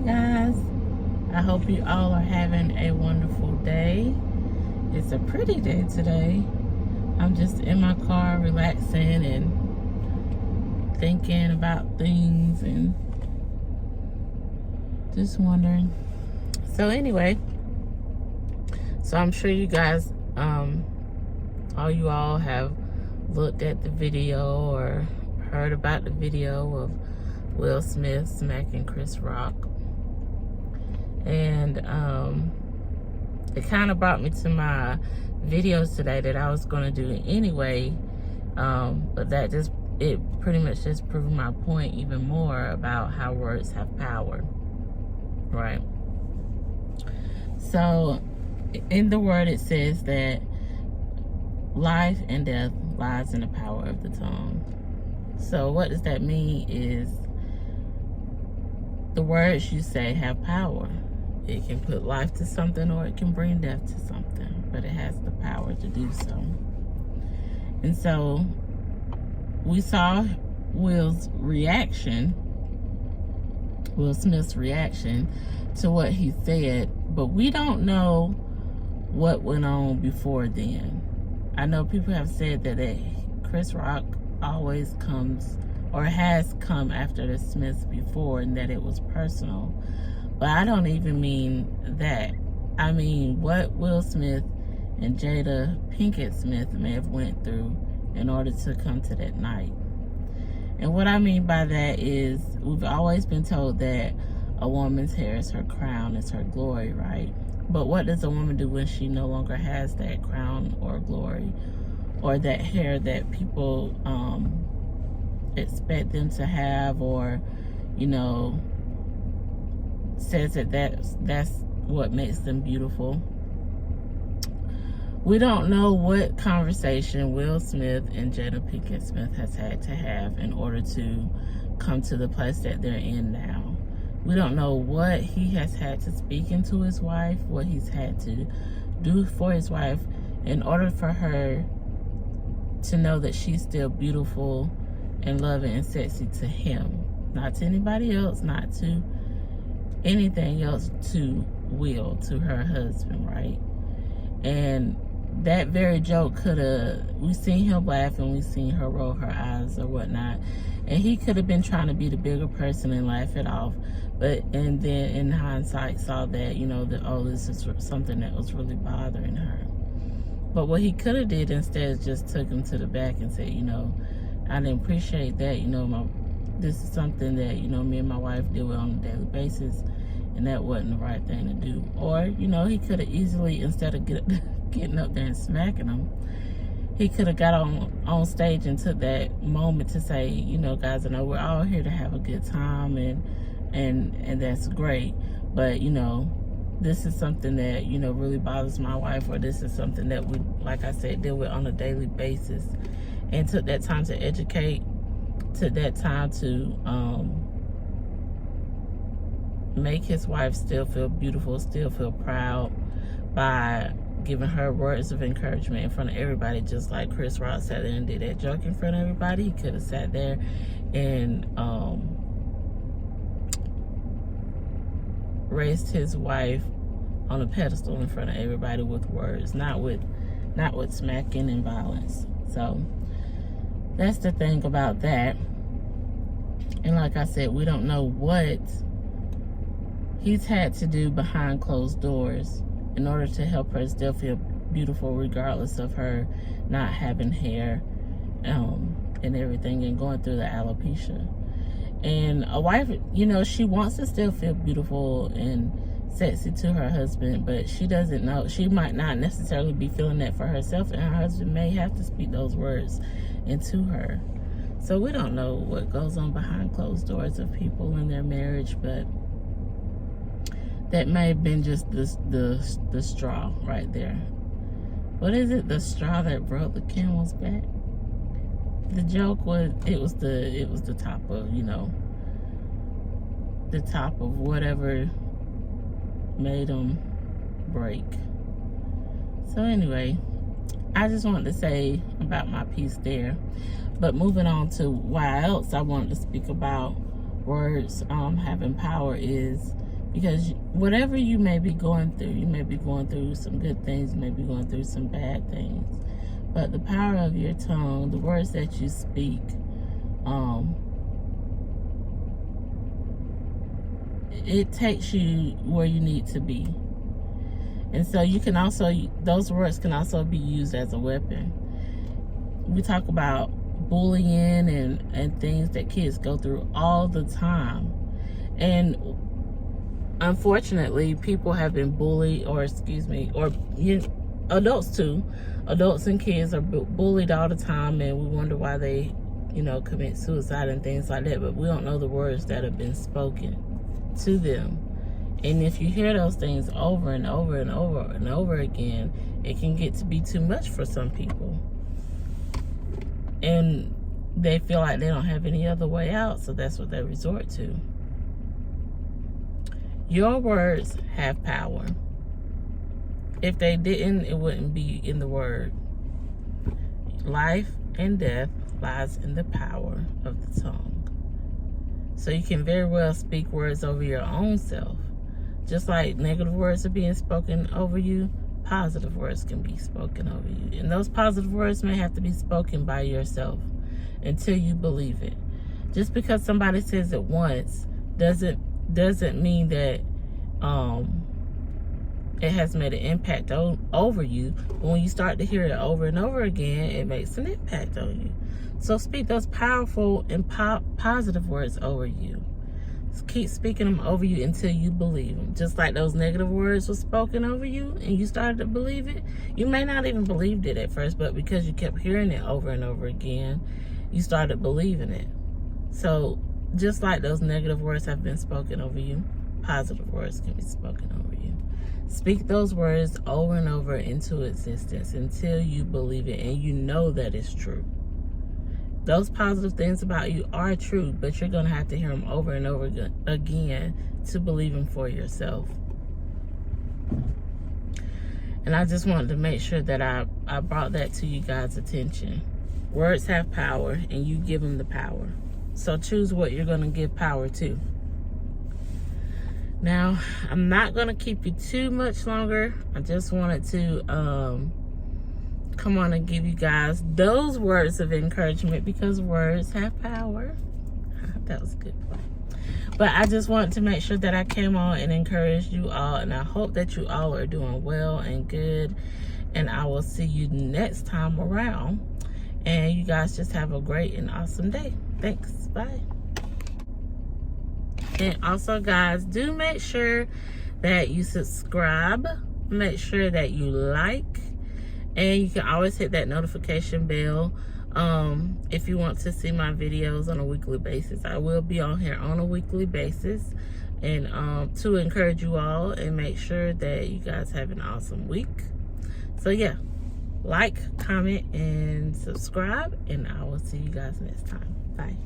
guys, I hope you all are having a wonderful day. It's a pretty day today. I'm just in my car relaxing and thinking about things and just wondering. So anyway, I'm sure you guys, all you all have looked at the video or heard about the video of Will Smith smacking Chris Rock. And it kind of brought me to my videos today that I was going to do anyway, but that it pretty much just proved my point even more about how words have power, right? So in the word it says that life and death lies in the power of the tongue. So what does that mean is the words you say have power. It can put life to something or it can bring death to something, but it has the power to do so. And so we saw Will Smith's reaction to what he said, but we don't know what went on before then. I know people have said that Chris Rock always comes or has come after the Smiths before and that it was personal. But I don't even mean that. I mean what Will Smith and Jada Pinkett Smith may have went through in order to come to that night. And what I mean by that is we've always been told that a woman's hair is her crown, is her glory, right? But what does a woman do when she no longer has that crown or glory or that hair that people expect them to have, or says that's what makes them beautiful? We don't know what conversation Will Smith and Jada Pinkett Smith has had to have in order to come to the place that they're in now. We don't know what he has had to speak into his wife, what he's had to do for his wife in order for her to know that she's still beautiful and loving and sexy to him. Not to anybody else, not to anything else, to Will, to her husband, right? And that very joke we seen him laugh and we seen her roll her eyes or whatnot, and he could have been trying to be the bigger person and laugh it off, and then in hindsight saw that this is something that was really bothering her. But what he could have did instead is just took him to the back and said, I didn't appreciate that, this is something that me and my wife deal with on a daily basis, and that wasn't the right thing to do. Or he could have easily, instead of getting up there and smacking him, he could have got on stage and took that moment to say, guys, I know we're all here to have a good time, and that's great, but this is something that really bothers my wife, or this is something that we, like I said, deal with on a daily basis, and took that time to educate, took that time to make his wife still feel beautiful, still feel proud by giving her words of encouragement in front of everybody, just like Chris Rock sat there and did that joke in front of everybody. He could have sat there and raised his wife on a pedestal in front of everybody with words, not with smacking and violence. So that's the thing about that. And like I said, we don't know what he's had to do behind closed doors in order to help her still feel beautiful, regardless of her not having hair and everything, and going through the alopecia. And a wife, she wants to still feel beautiful and sexy to her husband, but she doesn't know. She might not necessarily be feeling that for herself, and her husband may have to speak those words into her. So we don't know what goes on behind closed doors of people in their marriage, but that may have been just the straw right there. What is it? The straw that broke the camel's back? The joke was it was the top of the top of whatever made them break. So anyway, I just wanted to say about my piece there. But moving on to why else I wanted to speak about words having power is Because whatever you may be going through, you may be going through some good things, you may be going through some bad things. But the power of your tongue, the words that you speak, it takes you where you need to be. And so you can also, those words can also be used as a weapon. We talk about bullying and things that kids go through all the time. And unfortunately, people have been bullied, or adults too. Adults and kids are bullied all the time, and we wonder why they, commit suicide and things like that. But we don't know the words that have been spoken to them. And if you hear those things over and over and over and over again, it can get to be too much for some people. And they feel like they don't have any other way out, so that's what they resort to. Your words have power. If they didn't, it wouldn't be in the word. Life and death lies in the power of the tongue. So you can very well speak words over your own self. Just like negative words are being spoken over you, positive words can be spoken over you. And those positive words may have to be spoken by yourself until you believe it. Just because somebody says it once doesn't mean that it has made an impact over you. But when you start to hear it over and over again, it makes an impact on you. So speak those powerful and positive words over you. Just keep speaking them over you until you believe them. Just like those negative words were spoken over you and you started to believe it. You may not even believed it at first, but because you kept hearing it over and over again, you started believing it. So just like those negative words have been spoken over you, positive words can be spoken over you. Speak those words over and over into existence until you believe it and you know that it's true. Those positive things about you are true, but you're going to have to hear them over and over again to believe them for yourself. And I just wanted to make sure that I brought that to you guys' attention. Words have power, and you give them the power. So choose what you're going to give power to. Now, I'm not going to keep you too much longer. I just wanted to come on and give you guys those words of encouragement, because words have power. That was a good point. But I just wanted to make sure that I came on and encouraged you all, and I hope that you all are doing well and good, and I will see you next time around. And you guys just have a great and awesome day. Thanks. Bye. And also, guys, do make sure that you subscribe. Make sure that you like. And you can always hit that notification bell if you want to see my videos on a weekly basis. I will be on here on a weekly basis, and to encourage you all and make sure that you guys have an awesome week. So yeah, like, comment, and subscribe, and I will see you guys next time. Bye.